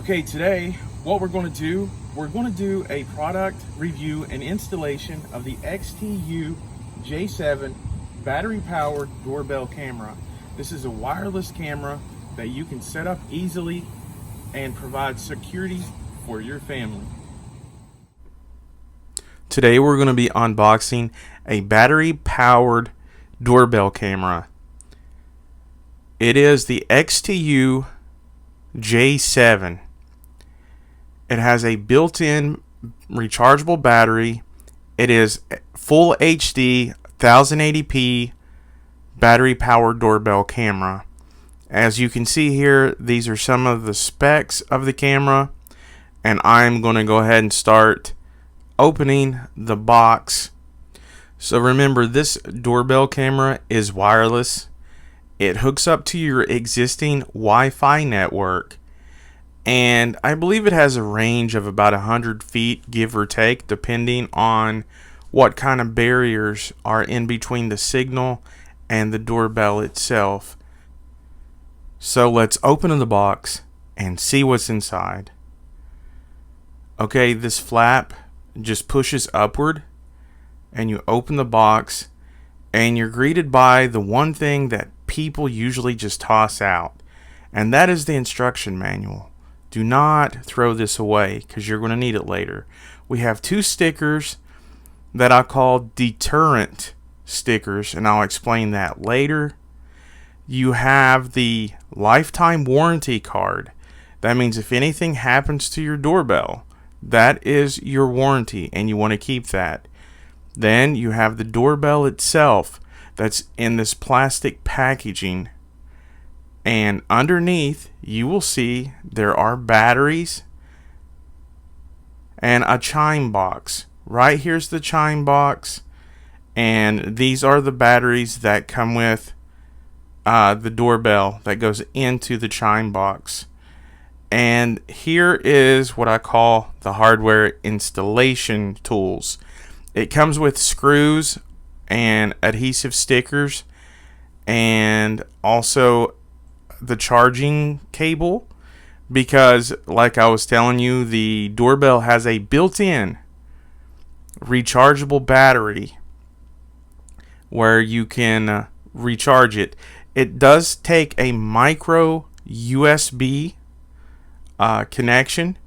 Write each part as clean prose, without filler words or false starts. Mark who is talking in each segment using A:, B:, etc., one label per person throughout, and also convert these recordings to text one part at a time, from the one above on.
A: Okay, today what we're going to do a product review and installation of the XTU J7 battery powered doorbell camera. This is a wireless camera that you can set up easily and provide security for your family.
B: Today we're going to be unboxing a battery powered doorbell camera. It is the XTU J7. It has a built-in rechargeable battery. It is full HD 1080p battery powered doorbell camera. As you can see here, these are some of the specs of the camera, and I'm going to go ahead and start opening the box. So remember, this doorbell camera is wireless. It hooks up to your existing Wi-Fi network, and I believe it has a range of about 100 feet, give or take, depending on what kind of barriers are in between the signal and the doorbell itself. So let's open the box and see what's inside. Okay, this flap just pushes upward, and you open the box, and you're greeted by the one thing that people usually just toss out, and that is the instruction manual. Do not throw this away because you're going to need it later. We have two stickers that I call deterrent stickers, and I'll explain that later. You have the lifetime warranty card. That means if anything happens to your doorbell, that is your warranty, and you want to keep that. Then you have the doorbell itself that's in this plastic packaging, and underneath you will see there are batteries and a Chime box. Right here's the Chime box, and these are the batteries that come with the doorbell that goes into the Chime box. And here is what I call the hardware installation tools. It comes with screws and adhesive stickers, and also the charging cable, because like I was telling you, the doorbell has a built-in rechargeable battery where you can recharge it. It does take a micro USB connection,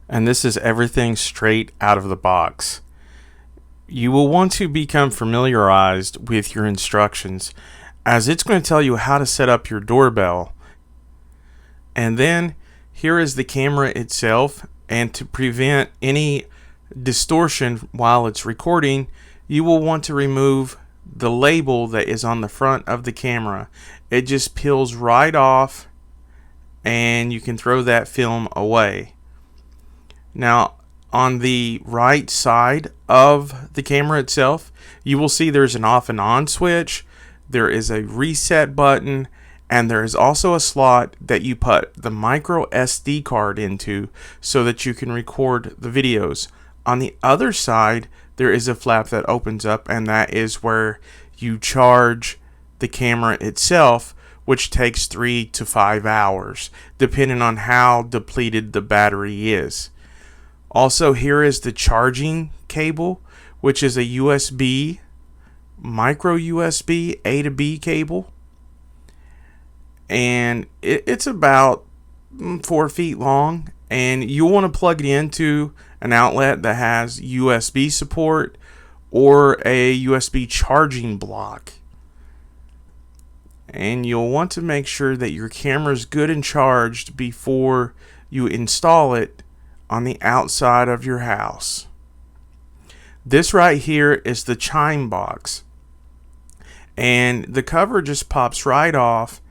B: and this is everything straight out of the box. You will want to become familiarized with your instructions, as it's going to tell you how to set up your doorbell. And then here is the camera itself, and to prevent any distortion while it's recording, you will want to remove the label that is on the front of the camera. It just peels right off, and you can throw that film away. Now, on the right side of the camera itself, you will see there's an off and on switch, there is a reset button, and there is also a slot that you put the micro SD card into so that you can record the videos. On the other side, there is a flap that opens up, and that is where you charge the camera itself, which takes 3 to 5 hours, depending on how depleted the battery is. Also, here is the charging cable, which is a USB, micro USB A to B cable, and it's about 4 feet long, and you'll want to plug it into an outlet that has USB support or a USB charging block. And you'll want to make sure that your camera is good and charged before you install it on the outside of your house. This right here is the Chime box, and the cover just pops right off,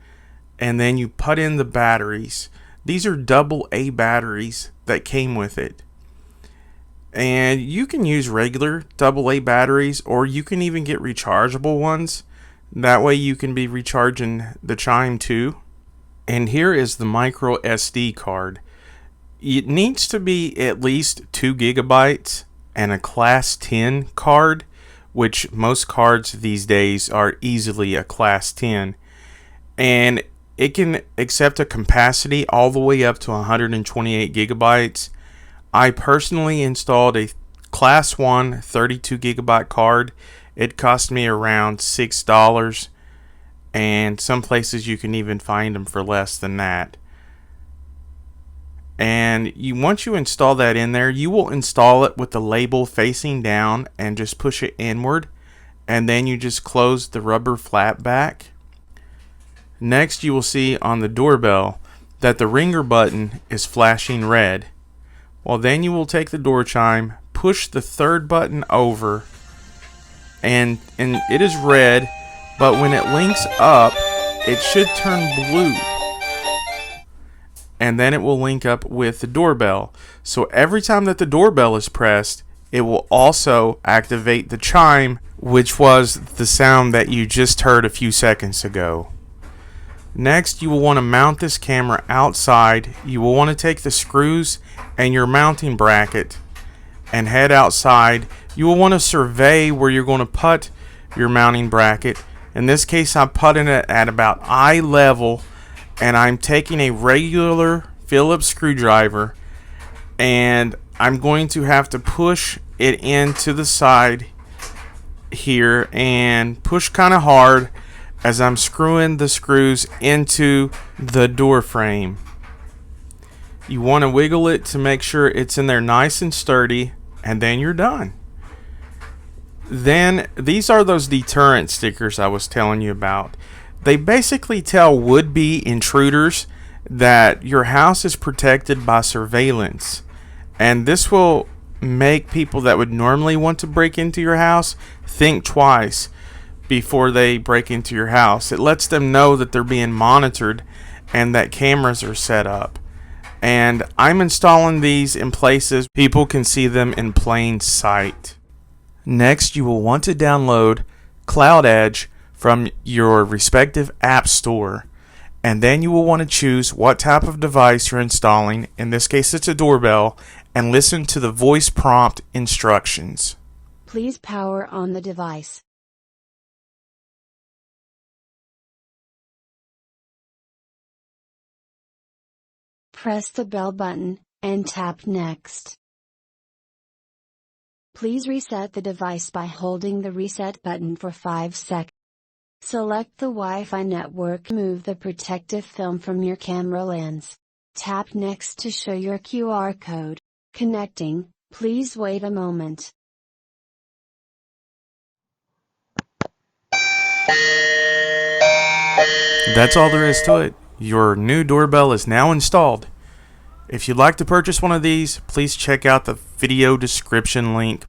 B: and then you put in the batteries. These are AA batteries that came with it, and you can use regular AA batteries, or you can even get rechargeable ones. That way you can be recharging the Chime too. And here is the micro SD card. It needs to be at least 2 gigabytes and a class 10 card, which most cards these days are easily a class 10. And It can accept a capacity all the way up to 128 gigabytes. I personally installed a Class 1 32 gigabyte card. It cost me around $6, and some places you can even find them for less than that. And once you install that in there, you will install it with the label facing down and just push it inward, and then you just close the rubber flap back. Next, you will see on the doorbell that the ringer button is flashing red. Well, then you will take the door chime, push the third button over, and it is red, but when it links up, it should turn blue. And then it will link up with the doorbell. So every time that the doorbell is pressed, it will also activate the chime, which was the sound that you just heard a few seconds ago. Next, you will want to mount this camera outside. You will want to take the screws and your mounting bracket and head outside. You will want to survey where you're going to put your mounting bracket. In this case, I'm putting it at about eye level, and I'm taking a regular Phillips screwdriver, and I'm going to have to push it into the side here and push kind of hard as I'm screwing the screws into the door frame. You want to wiggle it to make sure it's in there nice and sturdy, and then you're done. Then these are those deterrent stickers I was telling you about. They basically tell would-be intruders that your house is protected by surveillance, and this will make people that would normally want to break into your house think twice before they break into your house. It lets them know that they're being monitored and that cameras are set up. And I'm installing these in places people can see them in plain sight. Next, you will want to download Cloud Edge from your respective app store, and then you will want to choose what type of device you're installing. In this case, it's a doorbell, and listen to the voice prompt instructions.
C: Please power on the device. Press the bell button, and tap Next. Please reset the device by holding the reset button for 5 seconds. Select the Wi-Fi network. Move the protective film from your camera lens. Tap Next to show your QR code. Connecting. Please wait a moment.
B: That's all there is to it. Your new doorbell is now installed. If you'd like to purchase one of these, please check out the video description link.